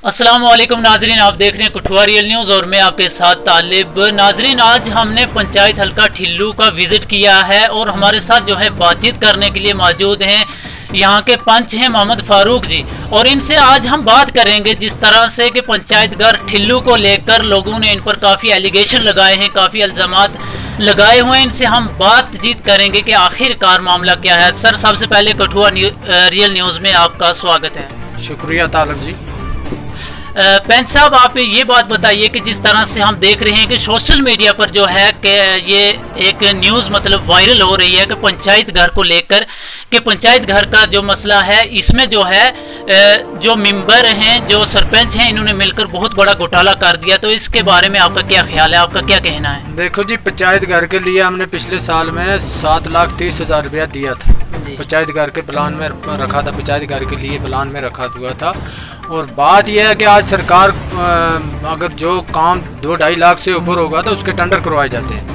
अस्सलामुअलैकुम नाजरीन, आप देख रहे हैं कठुआ रियल न्यूज़ और मैं आपके साथ तालिब। नाजरीन, आज हमने पंचायत हल्का ठिल्लू का विज़िट किया है और हमारे साथ जो है बातचीत करने के लिए मौजूद हैं यहाँ के पंच हैं मोहम्मद फारूक जी, और इनसे आज हम बात करेंगे जिस तरह से कि पंचायत घर ठिल्लू को लेकर लोगों ने इन पर काफ़ी एलिगेशन लगाए हैं, काफ़ी इल्ज़ामात लगाए हुए हैं। इनसे हम बातचीत करेंगे कि आखिरकार मामला क्या है। सर, सबसे पहले कठुआ रियल न्यूज़ में आपका स्वागत है। शुक्रिया तालिब जी। पंच साहब, आप ये बात बताइए कि जिस तरह से हम देख रहे हैं कि सोशल मीडिया पर जो है कि ये एक न्यूज़ मतलब वायरल हो रही है कि पंचायत घर को लेकर कि पंचायत घर का जो मसला है इसमें जो है जो मेंबर हैं, जो सरपंच हैं, इन्होंने मिलकर बहुत बड़ा घोटाला कर दिया। तो इसके बारे में आपका क्या ख्याल है, आपका क्या कहना है? देखो जी, पंचायत घर के लिए हमने पिछले साल में 7,30,000 रुपया दिया था। पंचायत घर के प्लान में रखा था, पंचायत घर के लिए प्लान में रखा हुआ था। और बात यह है कि आज सरकार अगर जो काम 2-2.5 लाख से ऊपर होगा तो उसके टेंडर करवाए जाते हैं।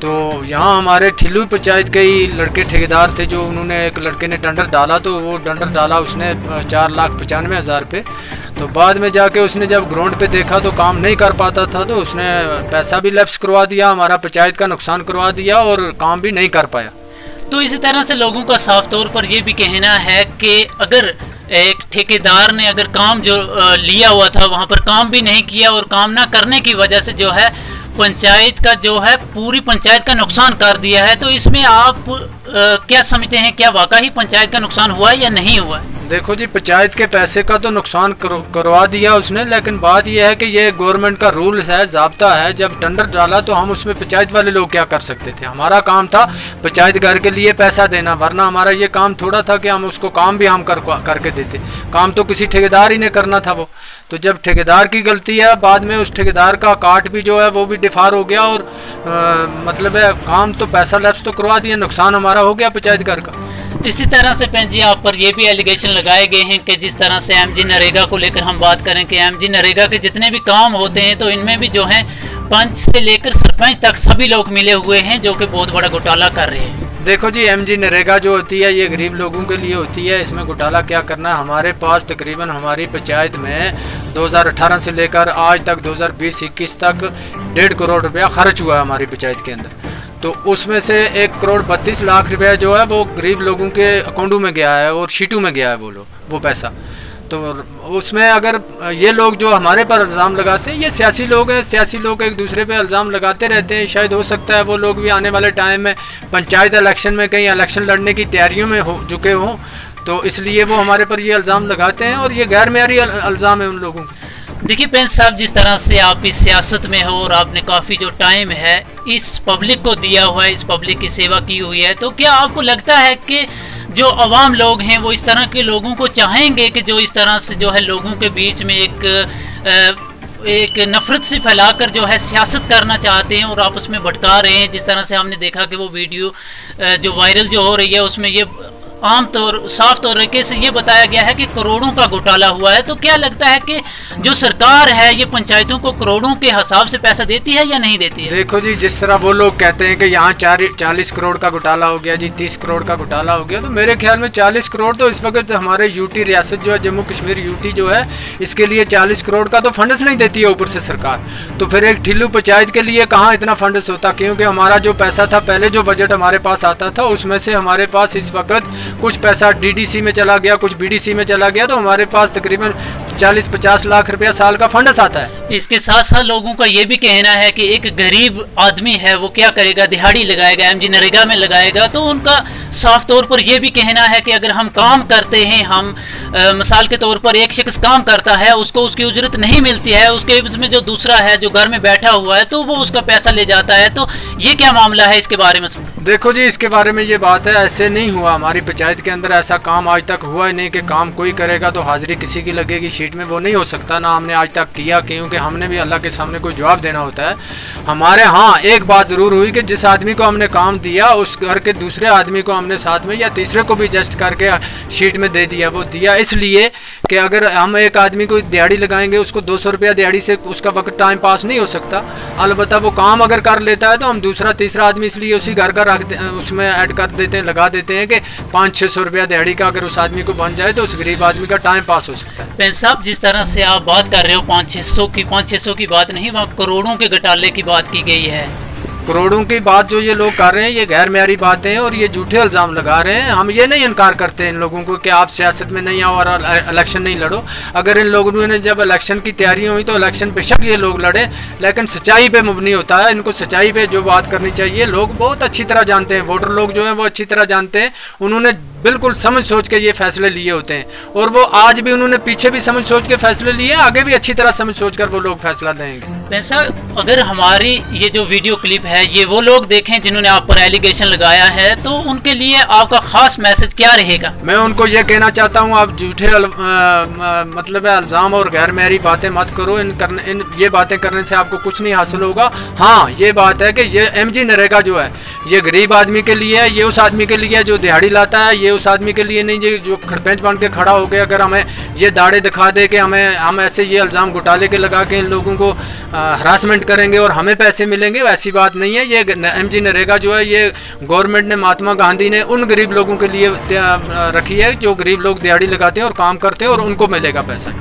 तो यहाँ हमारे ठिल्लू पंचायत के ही लड़के ठेकेदार थे, जो उन्होंने एक लड़के ने टेंडर डाला, तो वो टेंडर डाला उसने 4,95,000 पे। तो बाद में जाके उसने जब ग्राउंड पे देखा तो काम नहीं कर पाता था, तो उसने पैसा भी लैप्स करवा दिया, हमारा पंचायत का नुकसान करवा दिया और काम भी नहीं कर पाया। तो इसी तरह से लोगों का साफ तौर पर यह भी कहना है कि अगर एक ठेकेदार ने अगर काम जो लिया हुआ था वहाँ पर काम भी नहीं किया और काम ना करने की वजह से जो है पंचायत का जो है पूरी पंचायत का नुकसान कर दिया है। तो इसमें आप क्या समझते हैं, क्या वाकई पंचायत का नुकसान हुआ या नहीं हुआ? देखो जी, पंचायत के पैसे का तो नुकसान करवा दिया उसने, लेकिन बात यह है कि ये गवर्नमेंट का रूल्स है, ज़ाब्ता है। जब टेंडर डाला तो हम उसमें पंचायत वाले लोग क्या कर सकते थे? हमारा काम था पंचायत घर के लिए पैसा देना, वरना हमारा ये काम थोड़ा था कि हम उसको काम भी हम करके देते। काम तो किसी ठेकेदार ही ने करना था वो। तो जब ठेकेदार की गलती है, बाद में उस ठेकेदार का काट भी जो है वो भी डिफार हो गया और मतलब है काम तो पैसा लैप्स तो करवा दिया, नुकसान हमारा हो गया पंचायत घर का। इसी तरह से पें जी, आप पर ये भी एलिगेशन लगाए गए हैं कि जिस तरह से एमजी नरेगा को लेकर हम बात करें कि एमजी नरेगा के जितने भी काम होते हैं तो इनमें भी जो है पंच से लेकर सरपंच तक सभी लोग मिले हुए हैं जो कि बहुत बड़ा घोटाला कर रहे हैं। देखो जी, एमजी नरेगा जो होती है ये गरीब लोगों के लिए होती है। इसमें घोटाला क्या करना है? हमारे पास तकरीबन हमारी पंचायत में 2018 से लेकर आज तक 2020-21 तक 1.5 करोड़ रुपया खर्च हुआ है हमारी पंचायत के अंदर। तो उसमें से 1,32,00,000 रुपया जो है वो गरीब लोगों के अकाउंटों में गया है और शीटों में गया है वो पैसा। तो उसमें अगर ये लोग जो हमारे पर इल्ज़ाम लगाते हैं, ये सियासी लोग हैं, सियासी लोग एक दूसरे पे इल्ज़ाम लगाते रहते हैं। शायद हो सकता है वो लोग भी आने वाले टाइम में पंचायत इलेक्शन में कहीं इलेक्शन लड़ने की तैयारियों में हो चुके हों, तो इसलिए वो हमारे पर ये इल्ज़ाम लगाते हैं और ये गैर मेयारी इल्ज़ाम है उन लोगों को। देखिए पेंच साहब, जिस तरह से आप इस सियासत में हो और आपने काफ़ी जो टाइम है इस पब्लिक को दिया हुआ है, इस पब्लिक की सेवा की हुई है, तो क्या आपको लगता है कि जो अवाम लोग हैं वो इस तरह के लोगों को चाहेंगे कि जो इस तरह से जो है लोगों के बीच में एक नफरत से फैलाकर जो है सियासत करना चाहते हैं और आपस में भटका रहे हैं? जिस तरह से हमने देखा कि वो वीडियो जो वायरल जो हो रही है उसमें ये साफ तरीके से ये बताया गया है कि करोड़ों का घोटाला हुआ है। तो क्या लगता है कि जो सरकार है ये पंचायतों को करोड़ों के हिसाब से पैसा देती है या नहीं देती है? देखो जी, जिस तरह वो लोग कहते हैं कि यहाँ 40 करोड़ का घोटाला हो गया जी, 30 करोड़ का घोटाला हो गया, तो मेरे ख्याल में 40 करोड़ तो इस वक्त हमारे यूटी रियासत जो है, जम्मू कश्मीर यूटी जो है, इसके लिए 40 करोड़ का तो फंड्स नहीं देती है ऊपर से सरकार। तो फिर एक ठिल्लू पंचायत के लिए कहाँ इतना फंड्स होता? क्योंकि हमारा जो पैसा था पहले, जो बजट हमारे पास आता था, उसमें से हमारे पास इस वक्त कुछ पैसा डीडीसी में चला गया, कुछ बीडीसी में चला गया, तो हमारे पास तकरीबन 40-50 लाख रुपया साल का फंड्स आता है। इसके साथ साथ लोगों का ये भी कहना है कि एक गरीब आदमी है वो क्या करेगा, दिहाड़ी लगाएगा, एमजी नरेगा में लगाएगा। तो उनका साफ तौर पर यह भी कहना है कि अगर हम काम करते हैं, हम मिसाल के तौर पर एक शख्स काम करता है, उसको उसकी उजरत नहीं मिलती है, उसके इसमें जो दूसरा है जो घर में बैठा हुआ है तो वो उसका पैसा ले जाता है। तो ये क्या मामला है, इसके बारे में देखो जी, इसके बारे में ये बात है, ऐसे नहीं हुआ हमारी पंचायत के अंदर, ऐसा काम आज तक हुआ ही नहीं कि काम कोई करेगा तो हाजिरी किसी की लगेगी शीट में, वो नहीं हो सकता, ना हमने आज तक किया, क्योंकि हमने भी अल्लाह के सामने कोई जवाब देना होता है हमारे। हाँ, एक बात ज़रूर हुई कि जिस आदमी को हमने काम दिया उस घर के दूसरे आदमी को हमने साथ में या तीसरे को भी एडजस्ट करके शीट में दे दिया। वो दिया इसलिए कि अगर हम एक आदमी को दिहाड़ी लगाएंगे, उसको 200 रुपया दिहाड़ी से उसका वक्त टाइम पास नहीं हो सकता। अलबत्ता वो काम अगर कर लेता है तो हम दूसरा तीसरा आदमी इसलिए उसी घर का उसमें ऐड कर देते हैं, लगा देते हैं कि 500-600 रुपया दिहाड़ी का अगर उस आदमी को बन जाए तो उस गरीब आदमी का टाइम पास हो सकता है। पेंच साहब, जिस तरह से आप बात कर रहे हो 500-600 की बात नहीं, वहाँ करोड़ों के घोटाले की बात की गई है। करोड़ों की बात जो ये लोग कर रहे हैं ये गैर म्यारी बातें हैं और ये झूठे इल्ज़ाम लगा रहे हैं। हम ये नहीं इनकार करते इन लोगों को कि आप सियासत में नहीं आओ और इलेक्शन नहीं लड़ो। अगर इन लोगों ने जब इलेक्शन की तैयारी हुई तो इलेक्शन बेशक ये लोग लड़े, लेकिन सच्चाई पे मुबनी होता है। इनको सच्चाई पे जो बात करनी चाहिए लोग बहुत अच्छी तरह जानते हैं, वोटर लोग जो हैं वो अच्छी तरह जानते हैं। उन्होंने बिल्कुल समझ सोच के ये फैसले लिए होते हैं और वो आज भी उन्होंने पीछे भी समझ सोच के फैसले लिए, आगे भी अच्छी तरह समझ सोच कर वो लोग फैसला लेंगे। वैसा अगर हमारी ये जो वीडियो क्लिप है ये वो लोग देखें जिन्होंने आप पर एलिगेशन लगाया है, तो उनके लिए आपका खास मैसेज क्या रहेगा? मैं उनको ये कहना चाहता हूँ, आप झूठे मतलब इल्ज़ाम और गैर म्यारी बातें मत करो। इन ये बातें करने से आपको कुछ नहीं हासिल होगा। हाँ, ये बात है कि ये MG नरेगा जो है ये गरीब आदमी के लिए है, ये उस आदमी के लिए जो दिहाड़ी लाता है, ये उस आदमी के लिए नहीं जो खड़पेंच बन के खड़ा हो गया। अगर हमें ये दाड़े दिखा दे कि हम ऐसे ये इल्ज़ाम घोटाले के लगा के इन लोगों को हरासमेंट करेंगे और हमें पैसे मिलेंगे, वैसी बात नहीं है। ये MG नरेगा जो है ये गवर्नमेंट ने, महात्मा गांधी ने उन गरीब लोगों के लिए रखी है जो गरीब लोग दिहाड़ी लगाते हैं और काम करते हैं और उनको मिलेगा पैसा।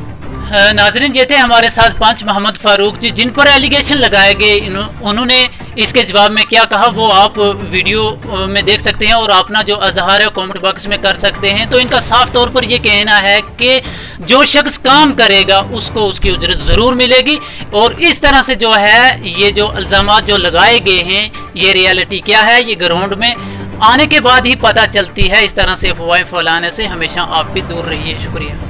नाजरीन, ये थे हमारे साथ पंच मोहम्मद फारूक जी जिन पर एलिगेशन लगाए गए। उन्होंने इसके जवाब में क्या कहा वो आप वीडियो में देख सकते हैं और अपना जो अजहार है कमेंट बॉक्स में कर सकते हैं। तो इनका साफ तौर पर ये कहना है कि जो शख्स काम करेगा उसको उसकी उजरत ज़रूर मिलेगी। और इस तरह से जो है ये जो इल्ज़ामात जो लगाए गए हैं ये रियलिटी क्या है ये ग्राउंड में आने के बाद ही पता चलती है। इस तरह से अफवाहें फैलाने से हमेशा आप भी दूर रहिए। शुक्रिया।